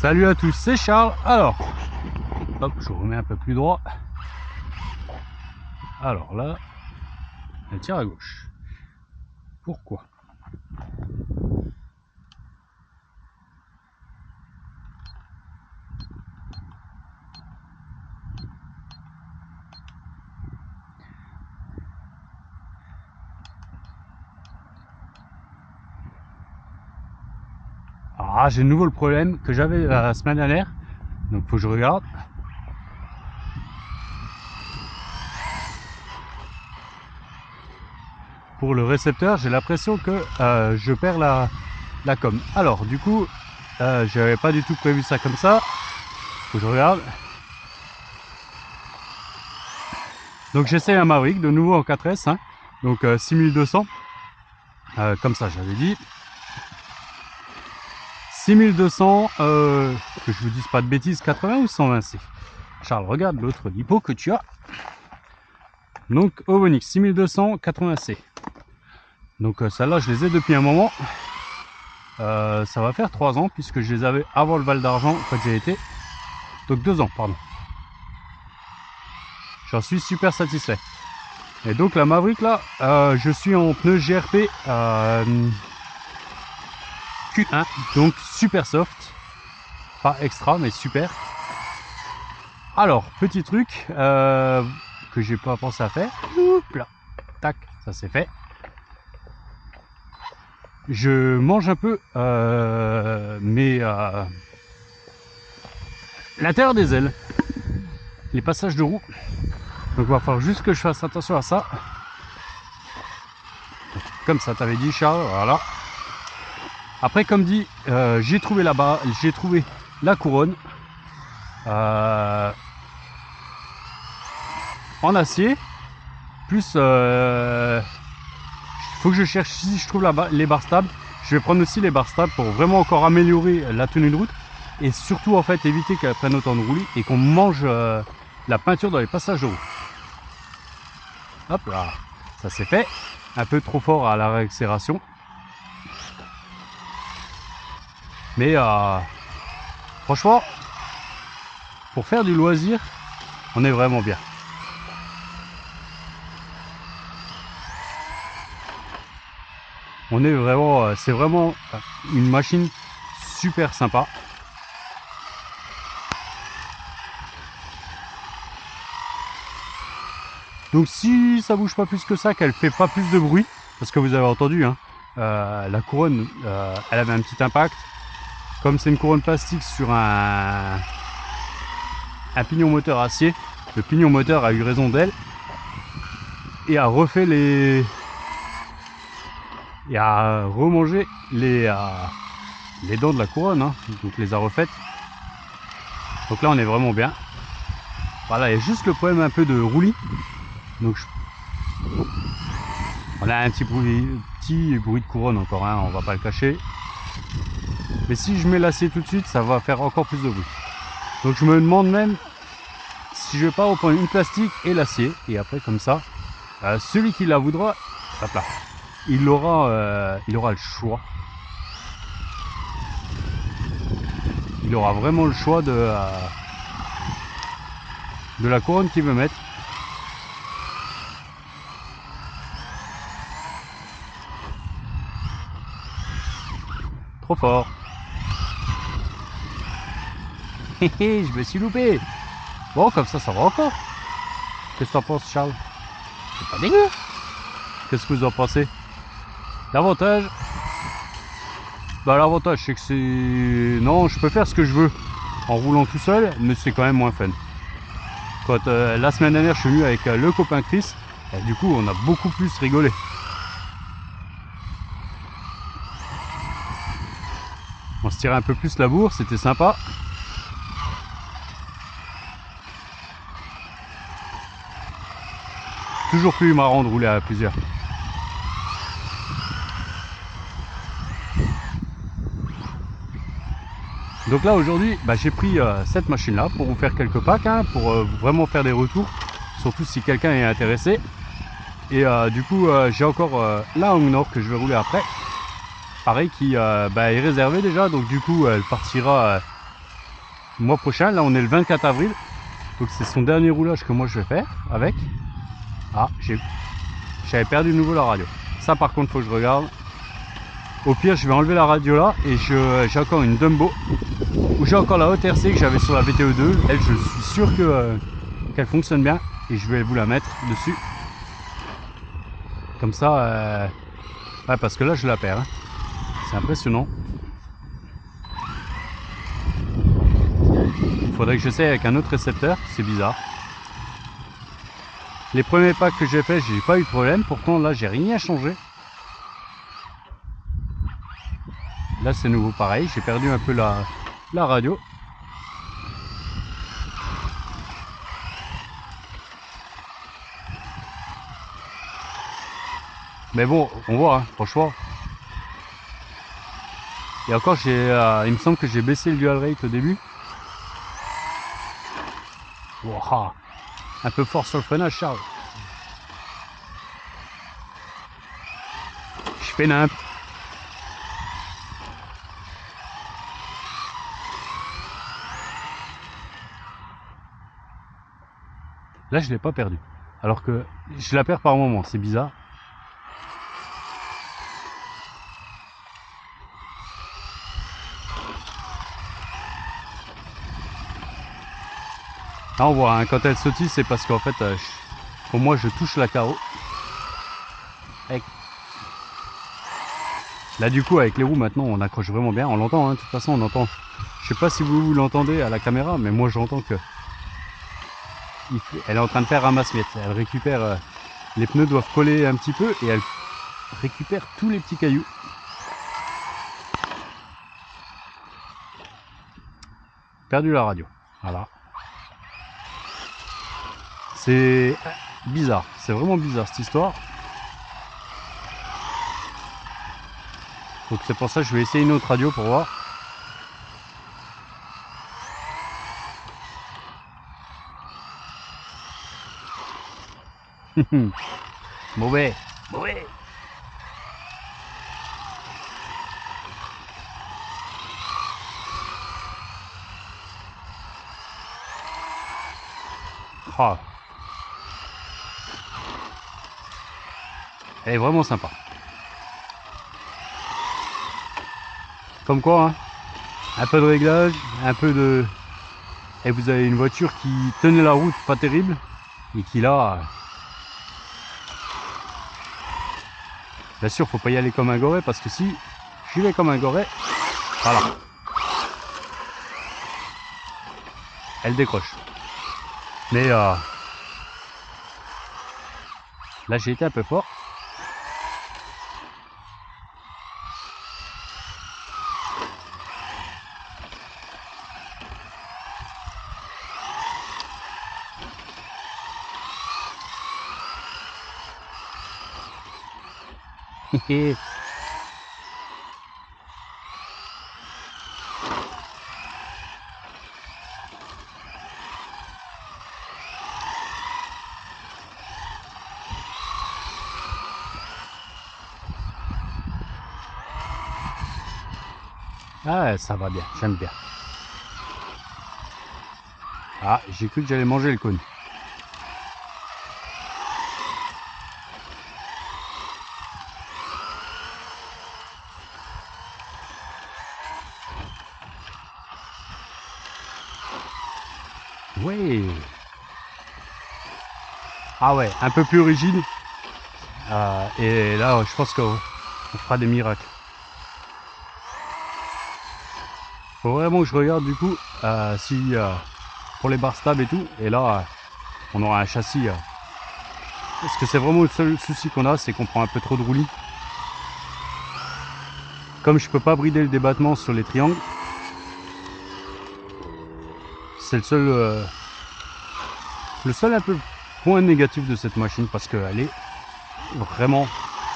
Salut à tous, c'est Charles. Alors, hop, je remets un peu plus droit. Alors là, elle tire à gauche. Pourquoi? Ah, j'ai de nouveau le problème que j'avais la semaine dernière. Donc faut que je regarde. Pour le récepteur, j'ai l'impression que je perds la com. Alors du coup, j'avais pas du tout prévu ça comme ça. Faut que je regarde. Donc j'essaie un Maverick de nouveau en 4S, hein. Donc 6200. Comme ça j'avais dit. 6200, que je vous dise pas de bêtises, 80 ou 120C. Charles, regarde l'autre lipo que tu as. Donc Ovonix 6200 80C. Donc celle-là je les ai depuis un moment. Ça va faire 3 ans puisque je les avais avant le Val d'Argent quand j'ai été. Donc 2 ans, pardon. J'en suis super satisfait. Et donc la Maverick là, je suis en pneu GRP Q1, donc super soft. Pas extra mais super. Alors, petit truc que j'ai pas pensé à faire. Oups là. Tac, ça c'est fait. Je mange un peu l'intérieur des ailes, les passages de roue. Donc il va falloir juste que je fasse attention à ça. Comme ça t'avais dit Charles, voilà. Après comme dit, j'ai trouvé là-bas, j'ai trouvé la couronne en acier. Plus faut que je cherche si je trouve les barres stables. Je vais prendre aussi les barres stables pour vraiment encore améliorer la tenue de route. Et surtout en fait éviter qu'elles prennent autant de roulis et qu'on mange la peinture dans les passages de roue. Hop là, ça c'est fait. Un peu trop fort à la réaccélération. Mais franchement, pour faire du loisir, on est vraiment bien. On est vraiment, c'est vraiment une machine super sympa. Donc si ça bouge pas plus que ça, qu'elle fait pas plus de bruit, parce que vous avez entendu, hein, la couronne, elle avait un petit impact. Comme c'est une couronne plastique sur un pignon moteur acier, le pignon moteur a eu raison d'elle et a refait et a remangé les dents de la couronne, hein, donc les a refaites. Donc là on est vraiment bien. Voilà, il y a juste le problème un peu de roulis. Donc on a un petit bruit de couronne encore, hein, on va pas le cacher. Mais si je mets l'acier tout de suite, ça va faire encore plus de bruit. Donc je me demande même si je vais pas reprendre une plastique et l'acier. Et après comme ça, celui qui la voudra, hop là, il aura le choix. Il aura vraiment le choix de la couronne qu'il veut mettre. Trop fort. Je me suis loupé. Bon, comme ça va encore. Qu'est-ce que t'en penses, Charles? C'est pas dégueu. Qu'est-ce que vous en pensez? L'avantage, l'avantage c'est que c'est... Non, je peux faire ce que je veux en roulant tout seul, mais c'est quand même moins fun. Quand la semaine dernière je suis venu avec le copain Chris, et du coup on a beaucoup plus rigolé. On se tirait un peu plus la bourre, c'était sympa. Toujours plus marrant de rouler à plusieurs. Donc là aujourd'hui j'ai pris cette machine là pour vous faire quelques packs, hein, pour vraiment faire des retours, surtout si quelqu'un est intéressé. Et du coup j'ai encore la Hong Nord que je vais rouler après, pareil, qui est réservée déjà, donc du coup elle partira mois prochain. Là on est le 24 avril. Donc c'est son dernier roulage que moi je vais faire avec. Ah, j'avais perdu de nouveau la radio. Ça par contre faut que je regarde. Au pire je vais enlever la radio là et j'ai encore une Dumbo où j'ai encore la haute RC que j'avais sur la VTE2. Elle je suis sûr qu'elle fonctionne bien et je vais vous la mettre dessus. Comme ça, ouais, parce que là je la perds. Hein. C'est impressionnant. Il faudrait que j'essaie avec un autre récepteur, c'est bizarre. Les premiers packs que j'ai fait, j'ai pas eu de problème. Pourtant là j'ai rien changé. Là c'est nouveau pareil, j'ai perdu un peu la radio. Mais bon, on voit, hein, franchement. Et encore, il me semble que j'ai baissé le dual rate au début. Wow, un peu fort sur le freinage, Charles. Je fais nimp. Là, je l'ai pas perdu. Alors que je la perds par moment, c'est bizarre. Là, on voit, hein, quand elle sautille, c'est parce qu'en fait, pour moi, je touche la carreau. Là, du coup, avec les roues, maintenant, on accroche vraiment bien. On l'entend, hein, de toute façon, on entend. Je sais pas si vous l'entendez à la caméra, mais moi, j'entends que elle est en train de faire ramasse-miettes. Elle récupère, les pneus doivent coller un petit peu et elle récupère tous les petits cailloux. Perdu la radio. Voilà. C'est bizarre. C'est vraiment bizarre cette histoire. Donc c'est pour ça que je vais essayer une autre radio pour voir. Mauvais. Mauvais. Oh. Elle est vraiment sympa. Comme quoi, hein, un peu de réglage, un peu de... Et vous avez une voiture qui tenait la route, pas terrible, et qui là... Bien sûr, faut pas y aller comme un goret, parce que si j'y vais comme un goret, voilà. Elle décroche. Mais là, j'ai été un peu fort. Ah, ça va bien, j'aime bien. Ah, j'ai cru que j'allais manger le cône. Oui. Ah ouais, un peu plus rigide. Et là, je pense qu'on fera des miracles. Faut vraiment que je regarde du coup si pour les barres stables et tout. Et là, on aura un châssis. Parce que c'est vraiment le seul souci qu'on a, c'est qu'on prend un peu trop de roulis. Comme je peux pas brider le débattement sur les triangles, c'est le seul un peu point négatif de cette machine parce qu'elle est vraiment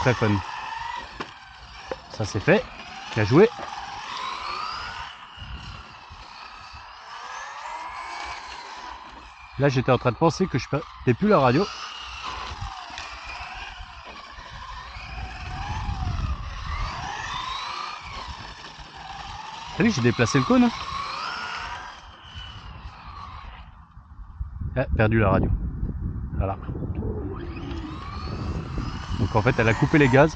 très fun. Ça c'est fait, bien joué. Là j'étais en train de penser que je n'ai plus la radio. T'as vu, j'ai déplacé le cône. Perdu la radio. Voilà. Donc en fait elle a coupé les gaz.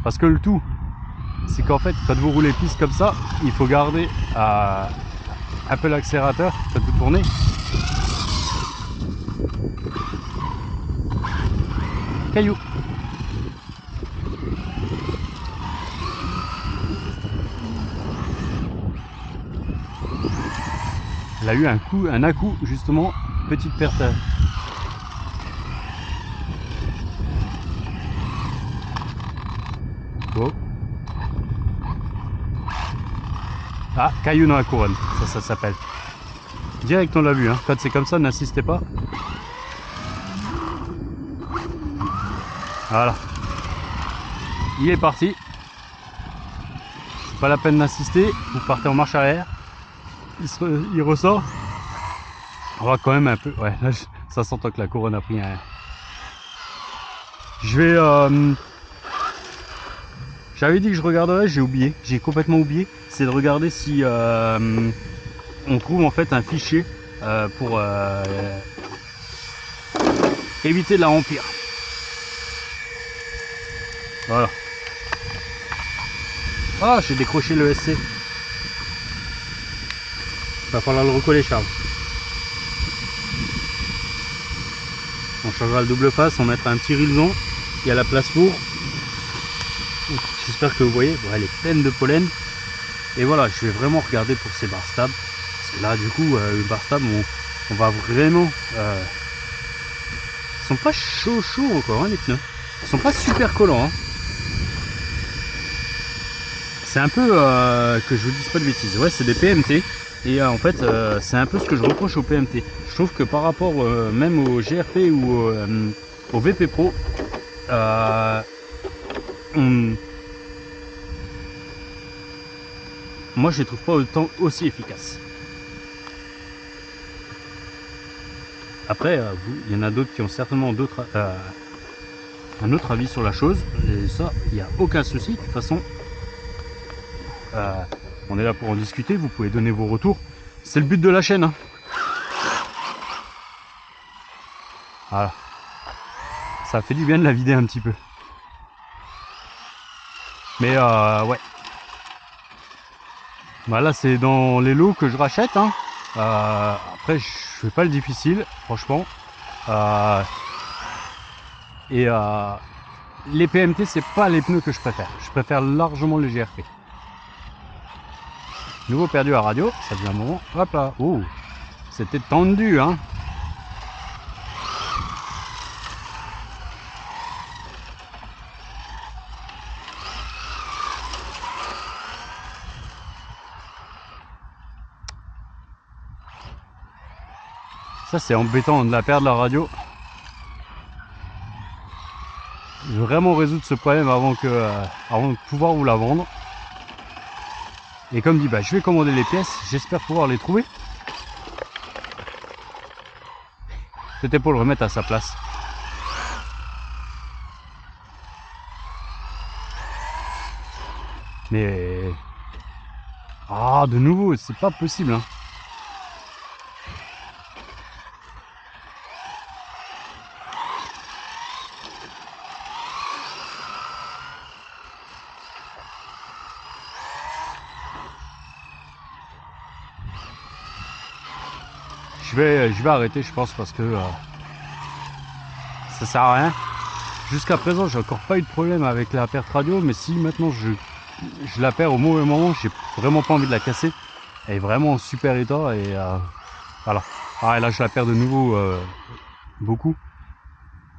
Parce que le tout, c'est qu'en fait quand vous roulez piste comme ça, il faut garder un peu l'accélérateur quand vous tournez. Caillou. Elle a eu un à-coup justement, petite perte. Oh. Ah, caillou dans la couronne, ça s'appelle. Direct on l'a vu, hein. Quand c'est comme ça, n'insistez pas. Voilà. Il est parti. C'est pas la peine d'insister, vous partez en marche arrière. Il ressort. On va quand même un peu. Ouais, là, ça s'entend que la couronne a pris un. Je vais. J'avais dit que je regarderais, j'ai oublié. J'ai complètement oublié. C'est de regarder si on trouve en fait un fichier pour éviter de la remplir. Voilà. Ah, j'ai décroché le SC. Va falloir le recoller, Charles. On changera le double face, on mettra un petit rilleson. Il y a la place pour. J'espère que vous voyez. Bon, elle est pleine de pollen. Et voilà, je vais vraiment regarder pour ces bar stabs. Parce que là, du coup, le bar stab, on va vraiment. Ils sont pas chauds encore, hein, les pneus. Ils sont pas super collants. Hein. C'est un peu que je vous dise pas de bêtises. Ouais, c'est des PMT. Et en fait, c'est un peu ce que je reproche aux PMT. Je trouve que par rapport même au GRP ou au VP Pro, moi je les trouve pas autant aussi efficaces. Après, il y en a d'autres qui ont certainement un autre avis sur la chose. Et ça, il n'y a aucun souci. De toute façon, on est là pour en discuter. Vous pouvez donner vos retours. C'est le but de la chaîne. Hein. Voilà. Ça fait du bien de la vider un petit peu. Mais ouais. Bah là c'est dans les lots que je rachète. Hein. Après je fais pas le difficile, franchement. Les PMT c'est pas les pneus que je préfère. Je préfère largement le GRP. Nouveau perdu à radio, ça faisait un moment. Hop là. Oh, c'était tendu hein. Ça c'est embêtant de la perdre la radio. Je veux vraiment résoudre ce problème avant de pouvoir vous la vendre. Et comme dit, bah, je vais commander les pièces, j'espère pouvoir les trouver. C'était pour le remettre à sa place. Mais... Ah, de nouveau, c'est pas possible. Hein. Je vais arrêter, je pense, parce que ça sert à rien. Jusqu'à présent, j'ai encore pas eu de problème avec la perte radio, mais si maintenant je la perds au mauvais moment, j'ai vraiment pas envie de la casser. Elle est vraiment en super état et voilà. Ah, et là, je la perds de nouveau beaucoup.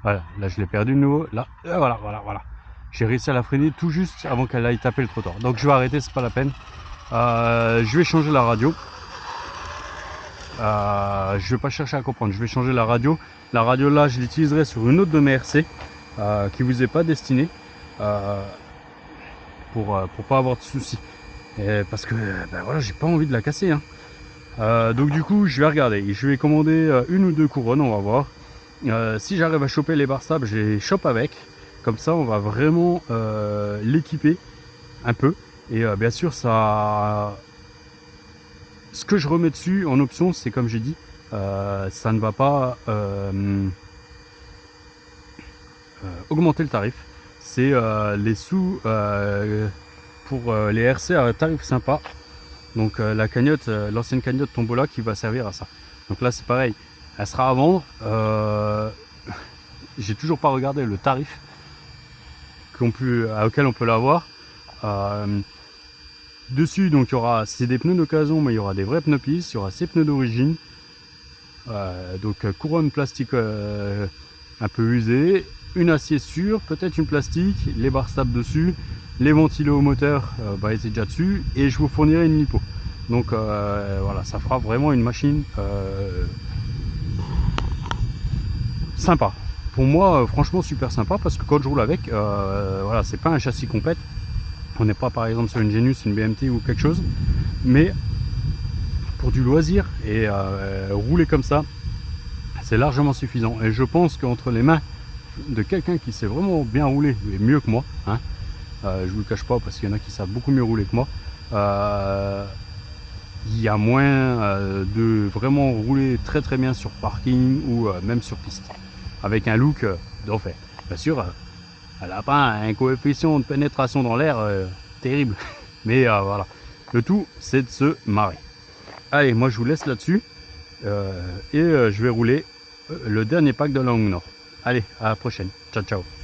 Voilà, là, je l'ai perdu de nouveau. Là, voilà. J'ai réussi à la freiner tout juste avant qu'elle aille taper le trottoir. Donc, je vais arrêter, c'est pas la peine. Je vais changer la radio. Je vais pas chercher à comprendre, je vais changer la radio. La radio là, je l'utiliserai sur une autre de mes RC qui vous est pas destinée pour pas avoir de soucis. Parce que ben voilà, j'ai pas envie de la casser. Hein. Donc du coup, je vais regarder. Je vais commander une ou deux couronnes, on va voir. Si j'arrive à choper les bar stabs, je les chope avec. Comme ça, on va vraiment l'équiper un peu. Et bien sûr, ça. Ce que je remets dessus en option, c'est comme j'ai dit, ça ne va pas augmenter le tarif. C'est les sous pour les RC à tarif sympa. Donc la cagnotte, l'ancienne cagnotte Tombola qui va servir à ça. Donc là c'est pareil, elle sera à vendre. J'ai toujours pas regardé le tarif auquel on peut l'avoir. Dessus donc il y aura, c'est des pneus d'occasion, mais il y aura des vrais pneus piste, il y aura ces pneus d'origine. Donc couronne plastique un peu usée, une acier sûre, peut-être une plastique, les barres stables dessus, les ventilos au moteur étaient déjà dessus, et je vous fournirai une lipo. Donc voilà, ça fera vraiment une machine sympa. Pour moi, franchement super sympa, parce que quand je roule avec, voilà, c'est pas un châssis complet. On n'est pas par exemple sur une Genius, une BMT ou quelque chose, mais pour du loisir et rouler comme ça, c'est largement suffisant. Et je pense qu'entre les mains de quelqu'un qui sait vraiment bien rouler, et mieux que moi, hein, je vous le cache pas, parce qu'il y en a qui savent beaucoup mieux rouler que moi, il y a moins de vraiment rouler très très bien sur parking ou même sur piste, avec un look d'enfer. Bien sûr, elle n'a pas un coefficient de pénétration dans l'air terrible, mais voilà, le tout c'est de se marrer. Allez, moi je vous laisse là-dessus et je vais rouler le dernier pack de la Longue Nord. Allez, à la prochaine, ciao ciao.